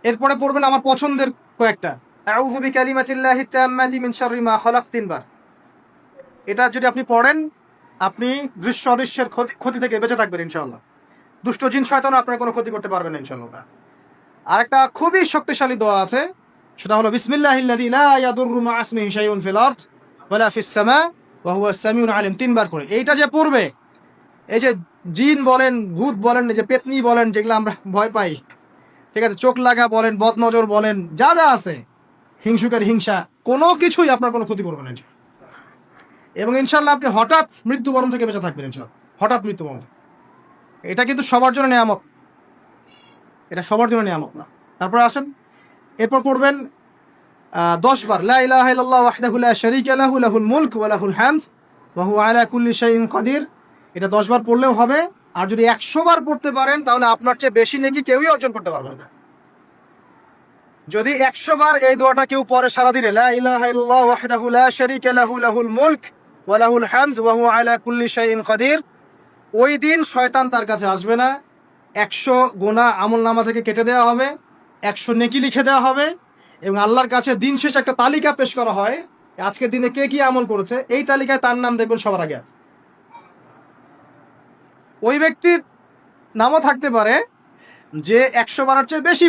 এরপরে পড়বেন আমার পছন্দের কয়েকটা, আউযু বিকালিমাতিল্লাহি তাম্মাতি মিন শাররি মা খালাক 3 বার। এটা যদি আপনি পড়েন, আপনি দৃশ্য অদৃশ্যের ক্ষতি থেকে বেঁচে থাকবেন ইনশাআল্লাহ। দুষ্ট জিন শয়তান আপনার কোনো ক্ষতি করতে পারবে না ইনশাআল্লাহ। আরেকটা খুবই শক্তিশালী দোয়া আছে, সেটা হলো বিসমিল্লাহিল্লাযী লা ইয়াদুররু মা ইসমিহি শাইউন ফিল আরদ ওয়ালা ফিস সামা ওয়া হুয়াস সামিউল আলিম। 3 বার করে এইটা যে পড়বে, এই যে জিন বলেন, ভূত বলেন, এই যে পেতনি বলেন, যেগুলো আমরা ভয় পাই, ঠিক আছে, চোখ লাগা বলেন, বদনজর বলেন, যা যা আছে, হিংসুকের হিংসা, কোনো কিছুই আপনার কোনো ক্ষতি করবে না। এবং ইনশাল্লাহ আপনি হঠাৎ মৃত্যুবরণ থেকে বেঁচে থাকবেন ইনশাল্লাহ, হঠাৎ মৃত্যুবরণ। এটা কিন্তু সবার জন্য নিয়ামত, এটা সবার জন্য নিয়ামত না। তারপরে আসেন, এরপর পড়বেন 10 বার লা ইলাহা ইল্লাল্লাহু ওয়াহদাহু লা শারীকা লাহু লাহুল মুলক ওয়া লাহুল হামদ ওয়া হুয়া আলা কুল্লি শাইইন কাদির। এটা 10 বার পড়লেও হবে। আর যদি 100 বার পড়তে পারেন, তাহলে আপনার চেয়ে বেশি নেকি কেউই অর্জন করতে পারবে না। যদি 100 বার এই দোয়াটা কেউ পড়ে সারাদিনে, লা ইলাহা ইল্লাল্লাহু ওয়াহদাহু লা শারীকা লাহু লাহুল মুলক ওয়া লাহুল হামদ ওয়া হুয়া আলা কুল্লি শাইইন কাদির, ওই দিন শয়তান তার কাছে আসবে না। 100 গুনাহ আমলনামা থেকে কেটে দেওয়া হবে, 100 নেকি লিখে দেওয়া হবে, এবং আল্লাহর কাছে দিন শেষে একটা তালিকা পেশ করা হয়, আজকের দিনে কে কি আমল করেছে, এই তালিকায় তার নাম দেখবেন সবার আগে আছে। ওই ব্যক্তির নামও থাকতে পারে যে 100 বারের চেয়ে বেশি